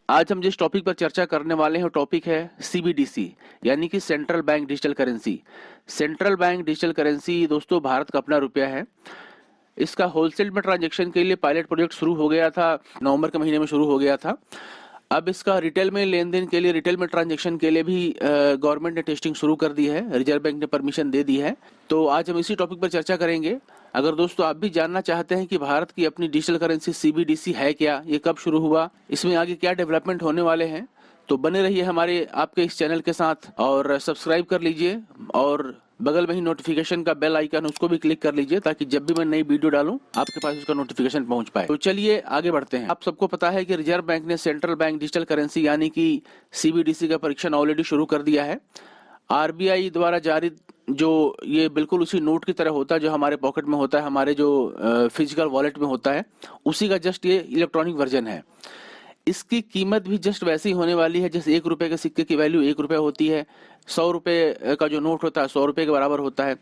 आज हम जिस टॉपिक पर चर्चा करने वाले हैं वो टॉपिक है सीबीडीसी यानी कि central bank digital currency. Central bank digital currency दोस्तों भारत का अपना रुपया है। इसका होलसेल में ट्रांजैक्शन के लिए पायलट प्रोजेक्ट शुरू हो गया था, नवंबर के महीने में शुरू हो गया था। अब इसका रिटेल में लेन देन के लिए, रिटेल में ट्रांजैक्शन के लिए भी गवर्नमेंट ने टेस्टिंग शुरू कर दी है, रिजर्व बैंक ने परमिशन दे दी है। तो आज हम इसी टॉपिक पर चर्चा करेंगे। अगर दोस्तों आप भी जानना चाहते हैं कि भारत की अपनी डिजिटल करेंसी सीबीडीसी है क्या, ये कब शुरू हुआ, इसमें आगे क्या डेवलपमेंट होने वाले हैं, तो बने रहिए हमारे आपके इस चैनल के साथ और सब्सक्राइब कर लीजिए और बगल में ही नोटिफिकेशन का बेल आइकन उसको भी क्लिक कर लीजिए ताकि जब भी मैं नई वीडियो डालूं आपके पास उसका नोटिफिकेशन पहुंच पाए। तो चलिए आगे बढ़ते हैं। आप सबको पता है कि रिजर्व बैंक ने सेंट्रल बैंक डिजिटल करेंसी यानी कि सीबीडीसी का परीक्षण ऑलरेडी शुरू कर दिया है। आरबीआई द्वारा जारी जो ये बिल्कुल उसी नोट की तरह होता है जो हमारे पॉकेट में होता है, हमारे जो फिजिकल वॉलेट में होता है, उसी का जस्ट ये इलेक्ट्रॉनिक वर्जन है। इसकी कीमत भी जस्ट वैसी होने वाली है जैसे 1 रुपए के सिक्के की वैल्यू 1 रुपए होती है, 100 रुपए का जो नोट होता है 100 रुपए के बराबर होता है।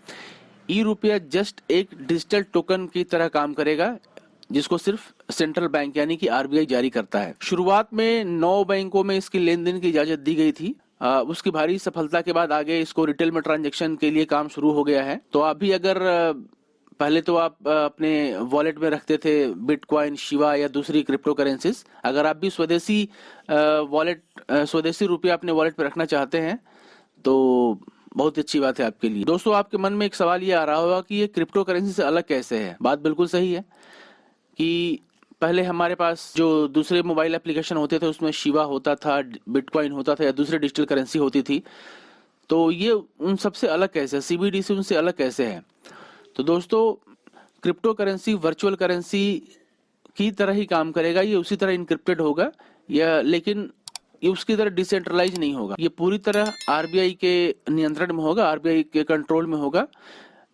ई रुपया जस्ट एक डिजिटल टोकन की तरह काम करेगा जिसको सिर्फ सेंट्रल बैंक यानी कि आरबीआई जारी करता है। शुरुआत में 9 बैंकों में इसकी लेन देन की इजाजत दी गई थी। उसकी भारी सफलता के बाद आगे इसको रिटेल में ट्रांजैक्शन के लिए काम शुरू हो गया है। तो आप भी अगर पहले तो आप अपने वॉलेट में रखते थे बिटकॉइन, शिवा या दूसरी क्रिप्टो करेंसीज, अगर आप भी स्वदेशी वॉलेट, स्वदेशी रुपया अपने वॉलेट पे रखना चाहते हैं तो बहुत अच्छी बात है आपके लिए। दोस्तों आपके मन में एक सवाल ये आ रहा होगा कि ये क्रिप्टो करेंसी से अलग कैसे है। बात बिल्कुल सही है कि पहले हमारे पास जो दूसरे मोबाइल एप्लीकेशन होते थे उसमें शिवा होता था, बिटकॉइन होता था या दूसरे डिजिटल करेंसी होती थी। तो ये उन सबसे अलग कैसे है, सीबीडीसी उनसे अलग कैसे है। तो दोस्तों क्रिप्टो करेंसी वर्चुअल करेंसी की तरह ही काम करेगा, ये उसी तरह इनक्रिप्टेड होगा या, लेकिन ये उसकी तरह डिसेंट्रलाइज नहीं होगा। ये पूरी तरह आरबीआई के नियंत्रण में होगा, आरबीआई के कंट्रोल में होगा।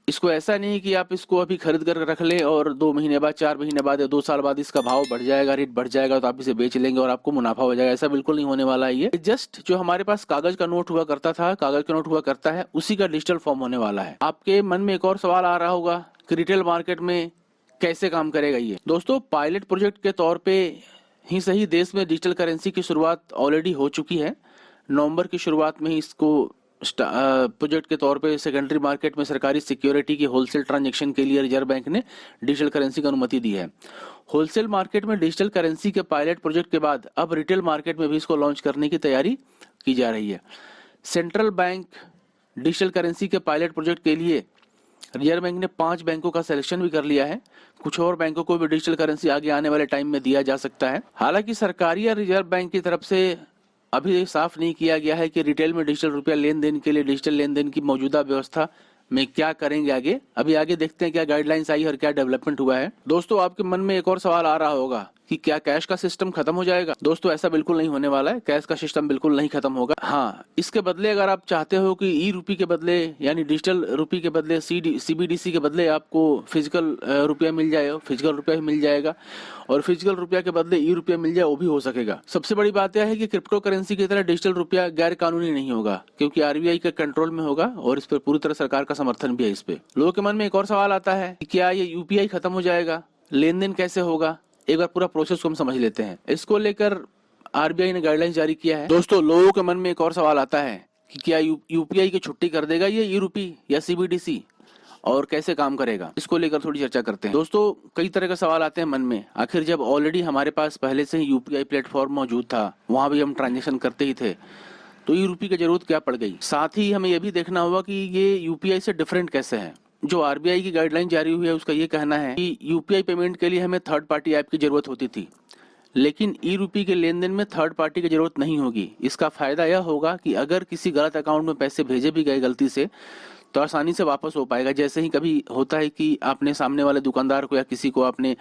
इसको ऐसा नहीं कि आप इसको अभी खरीद कर रख लें और 2 महीने बाद, 4 महीने बाद या 2 साल बाद इसका भाव बढ़ जाएगा, रेट बढ़ जाएगा तो आप इसे बेच लेंगे और आपको मुनाफा हो जाएगा। ऐसा बिल्कुल नहीं होने वाला है। ये जस्ट जो हमारे पास कागज का नोट हुआ करता था, कागज का नोट हुआ करता है, उसी का डिजिटल फॉर्म होने वाला है। आपके मन में एक और सवाल आ रहा होगा कि रिटेल मार्केट में कैसे काम करेगा ये। दोस्तों पायलट प्रोजेक्ट के तौर पे ही सही देश में डिजिटल करेंसी की शुरुआत ऑलरेडी हो चुकी है। नवंबर की शुरुआत में ही इसको प्रोजेक्ट के तौर पे सेकेंडरी मार्केट में सरकारी सिक्योरिटी की होलसेल ट्रांजैक्शन के लिए रिजर्व बैंक ने डिजिटल करेंसी की अनुमति दी है। होलसेल मार्केट में डिजिटल करेंसी के पायलट प्रोजेक्ट के बाद अब रिटेल मार्केट में भी इसको लॉन्च करने की तैयारी की जा रही है। सेंट्रल बैंक डिजिटल करेंसी के पायलट प्रोजेक्ट के लिए रिजर्व बैंक ने 5 बैंकों का सिलेक्शन भी कर लिया है। कुछ और बैंकों को भी डिजिटल करेंसी आगे आने वाले टाइम में दिया जा सकता है। हालांकि सरकारी या रिजर्व बैंक की तरफ से अभी साफ नहीं किया गया है कि रिटेल में डिजिटल रुपया लेन देन के लिए डिजिटल लेन देन की मौजूदा व्यवस्था में क्या करेंगे आगे। अभी आगे देखते हैं क्या गाइडलाइंस आई और क्या डेवलपमेंट हुआ है। दोस्तों आपके मन में एक और सवाल आ रहा होगा कि क्या कैश का सिस्टम खत्म हो जाएगा। दोस्तों ऐसा बिल्कुल नहीं होने वाला है, कैश का सिस्टम बिल्कुल नहीं खत्म होगा। हाँ, इसके बदले अगर आप चाहते हो कि ई रुपये के बदले यानी डिजिटल रुपये के बदले सीबीडीसी के बदले आपको फिजिकल रुपया मिल जाए, फिजिकल रुपया ही मिल जाएगा और फिजिकल रुपया के बदले ई रुपया मिल जाए, वो भी हो सकेगा। सबसे बड़ी बात यह है कि क्रिप्टो करेंसी की तरह डिजिटल रुपया गैर कानूनी नहीं होगा क्योंकि आरबीआई के कंट्रोल में होगा और इस पर पूरी तरह सरकार का समर्थन भी है। इस पे लोगों के मन में एक और सवाल आता है कि क्या ये यूपीआई खत्म हो जाएगा, लेन देन कैसे होगा। एक बार पूरा प्रोसेस को हम समझ लेते हैं। इसको लेकर आरबीआई ने गाइडलाइंस जारी किया है। दोस्तों लोगों के मन में एक और सवाल आता है कि क्या यूपीआई की छुट्टी कर देगा ये ई रुपये या सीबीडीसी और कैसे काम करेगा। इसको लेकर थोड़ी चर्चा करते हैं। दोस्तों कई तरह के सवाल आते हैं मन में। आखिर जब ऑलरेडी हमारे पास पहले से ही यूपीआई प्लेटफॉर्म मौजूद था, वहां भी हम ट्रांजेक्शन करते ही थे, तो ई रुपये की जरूरत क्या पड़ गई। साथ ही हमें यह भी देखना होगा कि ये यूपीआई से डिफरेंट कैसे है। जो आरबीआई की गाइडलाइन जारी हुई है उसका ये कहना है कि यूपीआई पेमेंट के लिए हमें थर्ड पार्टी ऐप की जरूरत होती थी, लेकिन ई रुपये के लेन देन में थर्ड पार्टी की जरूरत नहीं होगी। इसका फायदा यह होगा कि अगर किसी गलत अकाउंट में पैसे भेजे भी गए गलती से तो आसानी से वापस हो पाएगा। जैसे ही कभी होता है कि आपने सामने वाले दुकानदार को या किसी को आपने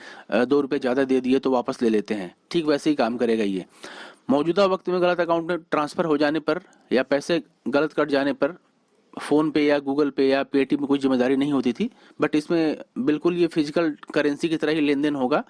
2 रुपये ज़्यादा दे दिए तो वापस ले लेते हैं, ठीक वैसे ही काम करेगा ये। मौजूदा वक्त में गलत अकाउंट में ट्रांसफर हो जाने पर या पैसे गलत कट जाने पर फोन पे या गूगल पे या पेटीएम में कोई जिम्मेदारी नहीं होती थी, बट इसमें बिल्कुल ये फिजिकल करेंसी की तरह ही लेन देन होगा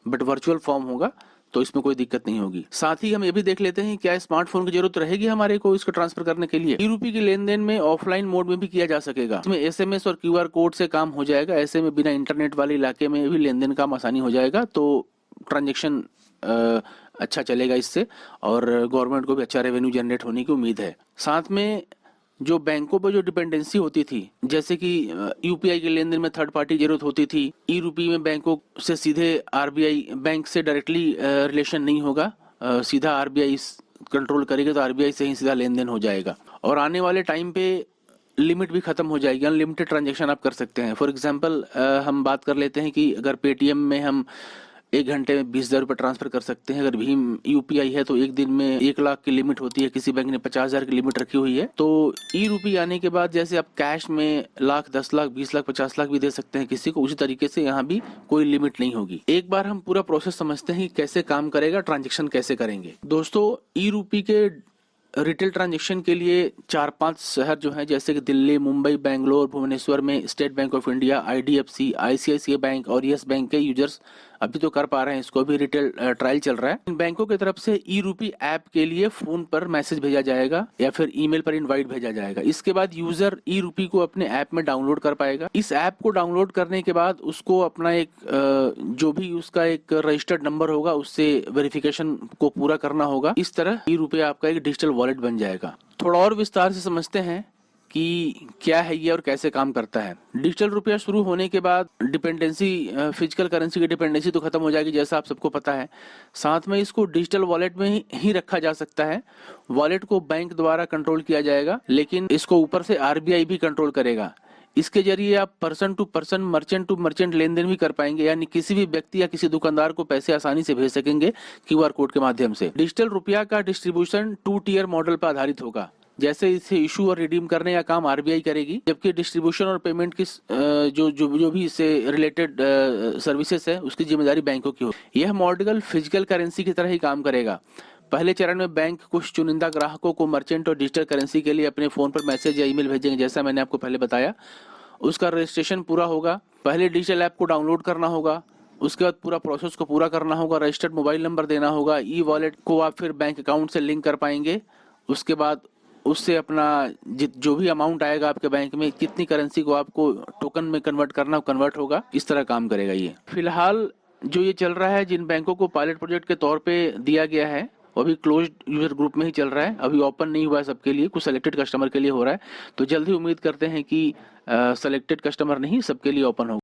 बट वर्चुअल फॉर्म होगा, तो इसमें कोई दिक्कत नहीं होगी। साथ ही हम ये भी देख लेते हैं क्या स्मार्टफोन की जरूरत रहेगी हमारे को इसको ट्रांसफर करने के लिए। ई रुपये की लेन देन में ऑफलाइन मोड में भी किया जा सकेगा। इसमें एसएमएस और क्यूआर कोड से काम हो जाएगा। ऐसे में बिना इंटरनेट वाले इलाके में भी लेन देन काम आसानी हो जाएगा, तो ट्रांजेक्शन अच्छा चलेगा इससे, और गवर्नमेंट को भी अच्छा रेवेन्यू जनरेट होने की उम्मीद है। साथ में जो बैंकों पर जो डिपेंडेंसी होती थी, जैसे कि यूपीआई के लेन देन में थर्ड पार्टी जरूरत होती थी, ई रूपी में बैंकों से सीधे आरबीआई बैंक से डायरेक्टली रिलेशन नहीं होगा, सीधा आरबीआई कंट्रोल करेगा, तो आरबीआई से ही सीधा लेन देन हो जाएगा। और आने वाले टाइम पे लिमिट भी खत्म हो जाएगी, अनलिमिटेड ट्रांजेक्शन आप कर सकते हैं। फॉर एग्जांपल हम बात कर लेते हैं कि अगर पेटीएम में हम 1 घंटे में 20,000 रुपये ट्रांसफर कर सकते हैं, अगर भीम यूपीआई है तो एक दिन में 1 लाख की लिमिट होती है, किसी बैंक ने 50,000 की लिमिट रखी हुई है। तो ई रूपी आने के बाद जैसे आप कैश में लाख, 10 लाख, 20 लाख, 50 लाख भी दे सकते हैं किसी को, उसी तरीके से यहाँ भी कोई लिमिट नहीं होगी। एक बार हम पूरा प्रोसेस समझते हैं कि कैसे काम करेगा, ट्रांजेक्शन कैसे करेंगे। दोस्तों, ई रूपी के रिटेल ट्रांजेक्शन के लिए 4-5 शहर जो हैं, जैसे कि दिल्ली, मुंबई, बेंगलोर, भुवनेश्वर में state bank of India, IDFC, ICICI bank और यस बैंक के यूजर्स अभी तो कर पा रहे हैं इसको, भी रिटेल ट्रायल चल रहा है। इन बैंकों की तरफ से ई रूपी ऐप के लिए फोन पर मैसेज भेजा जाएगा या फिर ईमेल पर इनवाइट भेजा जाएगा। इसके बाद यूजर ई रूपी को अपने ऐप में डाउनलोड कर पाएगा। इस ऐप को डाउनलोड करने के बाद उसको अपना एक जो भी उसका एक रजिस्टर्ड नंबर होगा उससे वेरिफिकेशन को पूरा करना होगा। इस तरह ई रूपी आपका एक डिजिटल वॉलेट बन जाएगा। थोड़ा और विस्तार से समझते हैं कि क्या है ये और कैसे काम करता है। डिजिटल रुपया शुरू होने के बाद डिपेंडेंसी, फिजिकल करेंसी की डिपेंडेंसी तो खत्म हो जाएगी, जैसा आप सबको पता है। साथ में इसको डिजिटल वॉलेट में ही रखा जा सकता है। वॉलेट को बैंक द्वारा कंट्रोल किया जाएगा, लेकिन इसको ऊपर से आरबीआई भी कंट्रोल करेगा। इसके जरिए आप person to person, merchant to merchant लेन देन भी कर पाएंगे, यानी किसी भी व्यक्ति या किसी दुकानदार को पैसे आसानी से भेज सकेंगे क्यूआर कोड के माध्यम से। डिजिटल रुपया का डिस्ट्रीब्यूशन 2 टियर मॉडल पर आधारित होगा। जैसे इसे इशू और रिडीम करने का काम आरबीआई करेगी, जबकि डिस्ट्रीब्यूशन और पेमेंट की जो भी इससे रिलेटेड सर्विसेज है उसकी जिम्मेदारी बैंकों की होगी। यह मॉडल फिजिकल करेंसी की तरह ही काम करेगा। पहले चरण में बैंक कुछ चुनिंदा ग्राहकों को मर्चेंट और डिजिटल करेंसी के लिए अपने फोन पर मैसेज या ईमेल भेजेंगे, जैसा मैंने आपको पहले बताया। उसका रजिस्ट्रेशन पूरा होगा, पहले डिजिटल ऐप को डाउनलोड करना होगा, उसके बाद पूरा प्रोसेस को पूरा करना होगा, रजिस्टर्ड मोबाइल नंबर देना होगा, ई वॉलेट को आप फिर बैंक अकाउंट से लिंक कर पाएंगे। उसके बाद उससे अपना जो भी अमाउंट आएगा आपके बैंक में, कितनी करेंसी को आपको टोकन में कन्वर्ट करना, कन्वर्ट होगा। इस तरह काम करेगा ये। फिलहाल जो ये चल रहा है, जिन बैंकों को पायलट प्रोजेक्ट के तौर पे दिया गया है, वो अभी क्लोज्ड यूजर ग्रुप में ही चल रहा है, अभी ओपन नहीं हुआ है सबके लिए, कुछ सेलेक्टेड कस्टमर के लिए हो रहा है। तो जल्द ही उम्मीद करते हैं कि सेलेक्टेड कस्टमर नहीं, सबके लिए ओपन होगा।